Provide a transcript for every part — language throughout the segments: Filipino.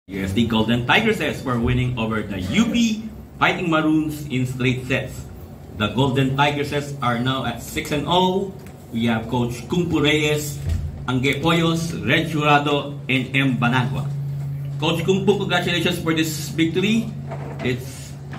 USD Golden Tigresses were winning over the UP Fighting Maroons in straight sets. The Golden Tigresses are now at 6-0. We have Coach Kumpu Reyes, Angge Poyos, Red Jurado, and M. Banagua. Coach Kumpu, congratulations for this victory.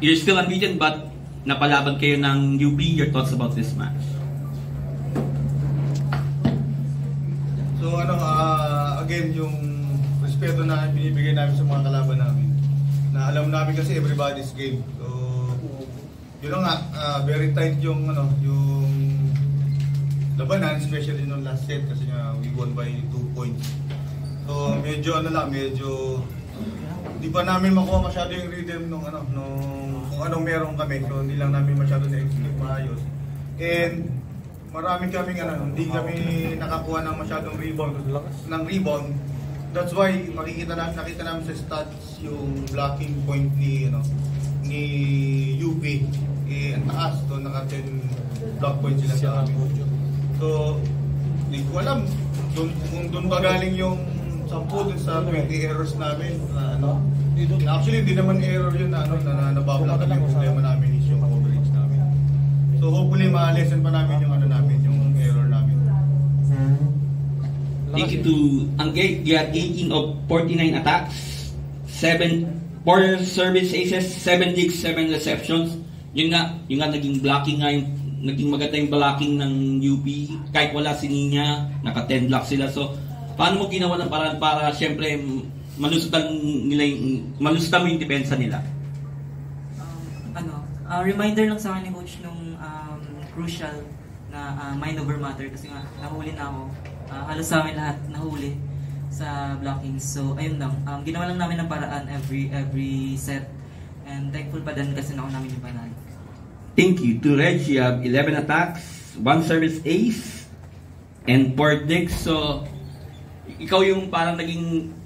You're still unbeaten but napalaban kayo ng UP. Your thoughts about this match? So again, yung respeto na binibigay namin sa mga kalaban namin. Na alam namin kasi everybody's game. So yun nga, very tight yung yung labanan, especially nung last set kasi nga we won by 2 points. So medyo hindi pa namin makuha masyado yung rhythm nung kung anong meron kami. So hindi lang namin masyado na-execute maayos. And marami kaming hindi kami nakakuha ng masyadong rebound. That's why nakita namin sa stats yung blocking point ni UP. Ang taas doon, naka 10 block points sila sa amin. So hindi ko alam kung doon ba galing yung 10 dun sa 20 errors namin. Actually hindi naman error yun na nabablock kami. Yung problema namin is yung coverage namin. So hopefully ma-lesson pa namin yung error namin. Thank you to Angge. You had 18 of 49 attacks, 4 service aces, 7 digs, 7 receptions. Yun nga naging blocking nga naging maganda yung blocking ng UP. Kahit wala si Nina, naka 10 blocks sila. So, paano mo ginawa ng paraan para syempre malusutan mo yung depensa nila? Reminder lang sa akin ni Coach nung crucial na mind over matter kasi nga nahuli na ako. Halos sa amin lahat nahuli sa blocking. So ayun lang, ginawa lang namin ng paraan every set and thankful pa din kasi nakuha namin yung panalo. Thank you to Reg. You have 11 attacks, 1 service ace, and 4 digs. So ikaw yung parang naging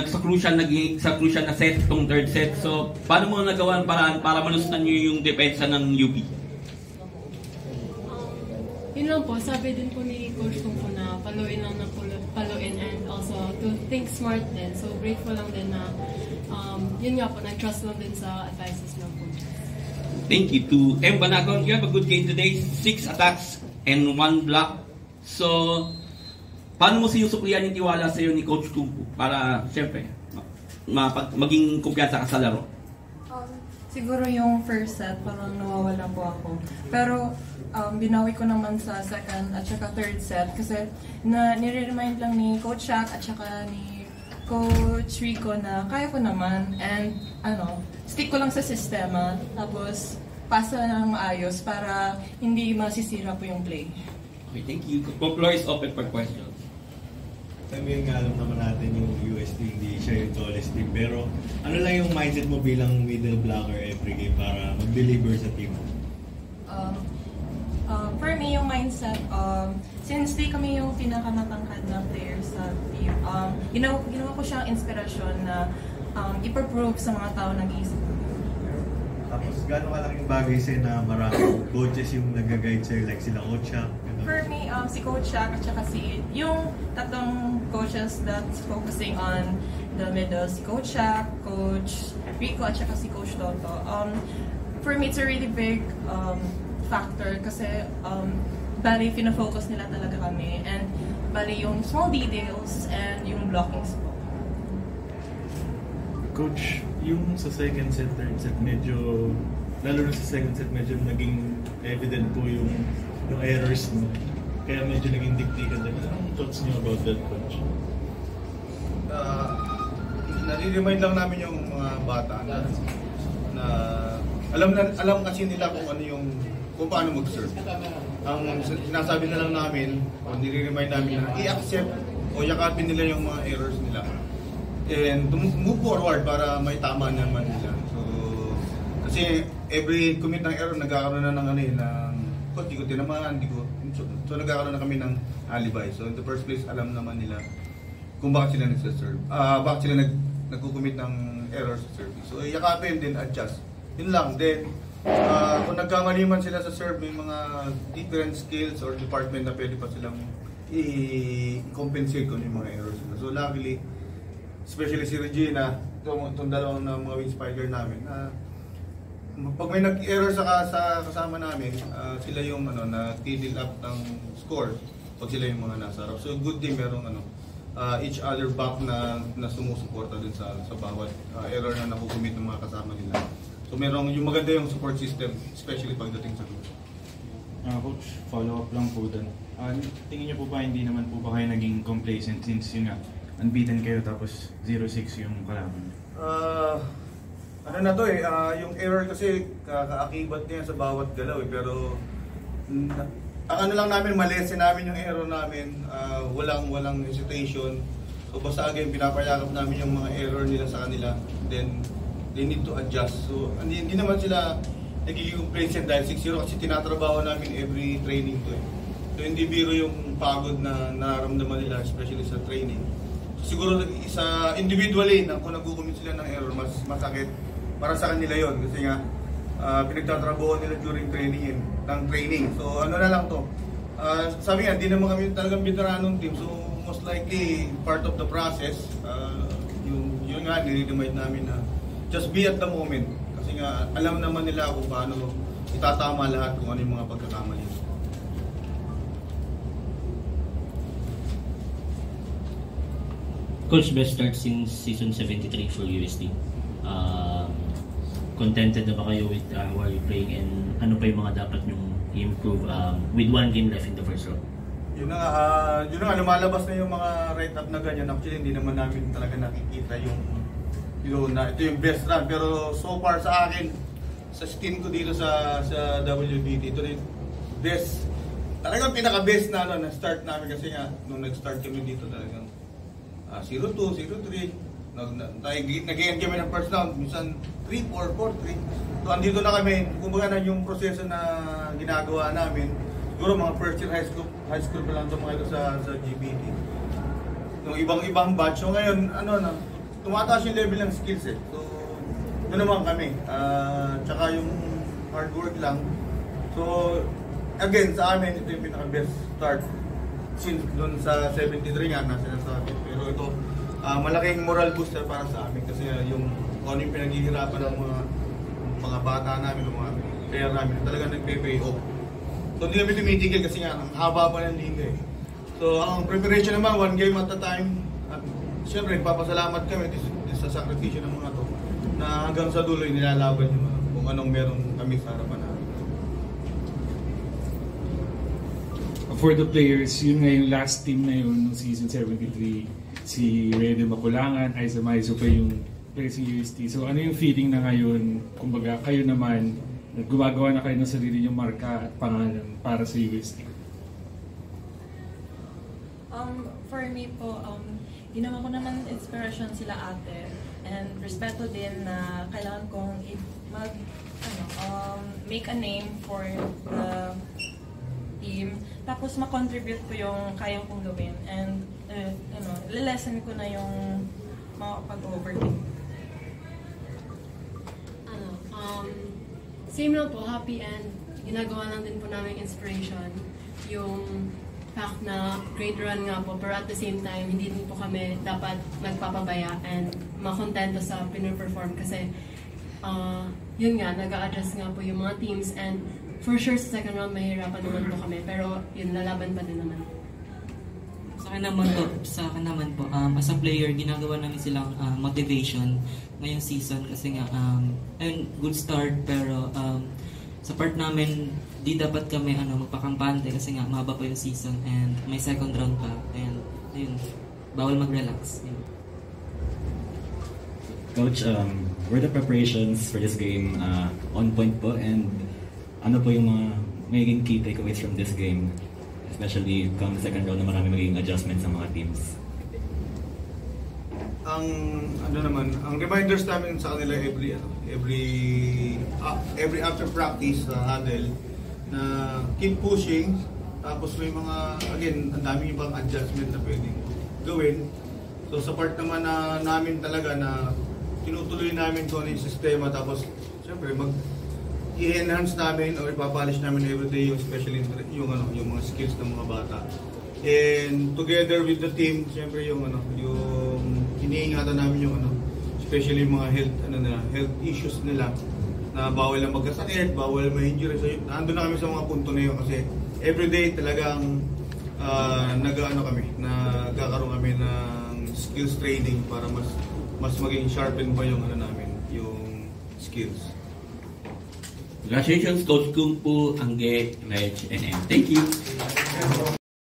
sa crucial na set itong third set. So paano mo nagawa ang paraan para malusutan nyo yung depensa ng UP? Yun lang po, sabi din po ni Coach Kumpu na paluin lang ng paluin and also to think smart din. So grateful lang din na yun nga po, nag-trust lang din sa advices ng coach. Thank you to M. Banagon. You have a good game today. 6 attacks and 1 block. So, paano mo sinusuklian yung tiwala sa iyo ni Coach Kumpu para siyempre maging kumpiyansa ka sa laro? Siguro yung first set, parang nawawala po ako. Pero binawi ko naman sa second at saka third set kasi nire-remind lang ni Coach Shaq at saka ni Coach Rico na kaya ko naman and stick ko lang sa sistema tapos pasa ng maayos para hindi masisira po yung play. Okay, thank you. The floor is open for questions. Sabihin nga, alam naman natin yung USD hindi siya yung tallest team, pero ano lang yung mindset mo bilang middle blocker every game para mag-deliver sa team? For me, yung mindset, since di kami yung pinakamatangkad na players sa team, ginawa ko siyang inspirasyon na ipaprove sa mga tao nag-iisip. Tapos gano'ng kalaking bagay sa'yo na maraming coaches yung nag-guide sa'yo, like sila Coach Shaq? For me, si Coach Shaq at saka yung tatlong coaches that's focusing on the middle, si Coach Shaq, Coach Rico, at saka si Coach Toto. For me, it's a really big factor kasi bali fina-focus nila talaga kami and bali yung small details and yung blockings po. Coach, yung sa second set, third set, medyo, lalo na sa second set, medyo naging evident po yung errors mo. Kaya medyo naging diktikan din. Anong thoughts niyo about that, Coach? Nare-remind lang namin yung mga bata na alam kasi nila kung paano mag-serve. Ang sinasabi na lang namin, o nire-remind namin na i-accept o yakapin nila yung mga errors nila. And to move forward para may tama naman nila. So, kasi every commit ng error, nagkakaroon na ng di ko tinamaan, so nagkakaroon na kami ng alibay. So in the first place, alam naman nila kung bakit sila nagsaserve. Bakit sila nagkukumit ng error sa service. So yakapin din, adjust. Yun lang. Then, kung nagkamali man sila sa serve, may mga different skills or department na pwede pa silang i-compensate kung yung mga errors nila. So luckily, especially si Regina, itong dalawang na mga wing spiker namin, pag may nag-error sa kasama namin, sila yung nag-tiddle up ng score pag sila yung mga nasa harap. So good thing merong each other back na sumusuporta dun sa bawat error na nakukumit ng mga kasama nila. So merong yung maganda yung support system, especially pagdating sa group. Coach, follow up lang po dun. Tingin niyo po ba hindi naman po ba kayo naging complacent since yun nga, unbeaten kayo tapos 0-6 yung kalaban? Ano na to yung error kasi kaakibat niya sa bawat galaw pero ang ano lang namin, malesen namin yung error namin, walang hesitation. So basta again, pinapayakap namin yung mga error nila sa kanila, then they need to adjust. So hindi naman sila nagiging complacent dahil 6-0 kasi tinatrabaho namin every training to So hindi biro yung pagod na nararamdaman nila, especially sa training. So, siguro isa individually na kung nagkukumit sila ng error, mas masakit para sa kanila yon kasi nga pinagtatrabaho nila during training. So ano na lang to, sabi nga, di naman kami talagang veteranong team, so most likely part of the process, yun nga, nire-remind namin na just be at the moment. Kasi nga, alam naman nila kung paano itatama lahat kung ano yung mga pagkakamali. Coach, best start since season 73 for UST. Contented na ba kayo with how you playing and ano pa yung mga dapat nyong i-improve with one game left in the first round? Yun na nga, lumalabas na yung mga write-up na ganyan. Actually, hindi naman namin talaga nakikita yung na ito yung best run, pero so far sa akin sa stint ko dito sa WBT, ito na yung best, talagang pinaka-best na start namin kasi nga nung nag-start kami dito talagang 0-2, 0-3 nag-end kami ng first round, minsan 3-4, 4-3. So andito na kami, kumbaga na yung proseso na ginagawa namin, siguro mga first year high school pa lang ito mga ito sa GBT. Yung ibang batch, so ngayon tumataas yung level ng skills So, ito naman kami. Tsaka yung hard work lang. So, again, sa amin, ito yung pinaka-best start. Since doon sa 73 nga, nasa nasabi. Pero ito, malaking moral booster para sa amin. Kasi yung kung ano yung pinaghihirapan ng mga bata namin, ng mga player namin, talagang nagpe-pay off. So, hindi kami tumitigil kasi nga, ang haba pa ng liga So, ang preparation naman, one game at a time. Siyempre, nagpapasalamat kami sa sakripisyo ng mga to na hanggang sa dulo nilalaban yung kung anong meron kami sa harapan namin. For the players, yun nga yung last team na yun ng season 73, si Rede Makulangan, Aiza Maizo pa yung players ng UST. So ano yung feeling na ngayon, kumbaga kayo naman, gumagawa na kayo ng sarili yung marka at pangalan para sa UST? For me po, ginawa ko naman inspiration sila ate and respeto din na kailangan kong make a name for the team tapos ma-contribute ko yung kayang kong gawin and lilesen ko na yung mga pag-overthink. Same lang po, happy and ginagawa lang din po namin inspiration yung fact na great run nga po, pero at the same time, hindi din po kami dapat magpapabaya and makontento sa pinu-perform kasi yun nga, nag-a-adjust nga po yung mga teams and for sure sa second round, mahirapan naman po kami, pero yun, lalaban pa din naman. Sa akin naman po, as a player, ginagawa namin silang motivation ngayong season kasi nga, ayun, good start, pero sa part namin, di dapat kami magpakampante kasi nga mahaba pa yung season and may second round pa and ayun, bawal mag-relax. Yun. Coach, were the preparations for this game on point po and ano po yung mga magiging key takeaways from this game, especially come second round na marami magiging adjustments sa mga teams? Ang reminders namin sa kanila every after practice huddle na keep pushing, tapos may mga again ang daming ibang adjustment na pwedeng gawin. So sa part naman na namin talaga na tinutuloy namin kung ano yung sistema, tapos siyempre i-enhance namin o ipapolish namin everyday yung especially yung mga skills ng mga bata. And together with the team, siyempre yung iniingatan namin yung especially yung mga health issues nila, na bawal lang magkasakit, bawal ma-injury. So, nandun na kami sa mga punto na yun kasi everyday talagang nagkakaroon kami ng skills training para mas maging sharpen pa yung namin, yung skills. Congratulations, Coach Kung Fu, Angge, Reg, and M. Thank you.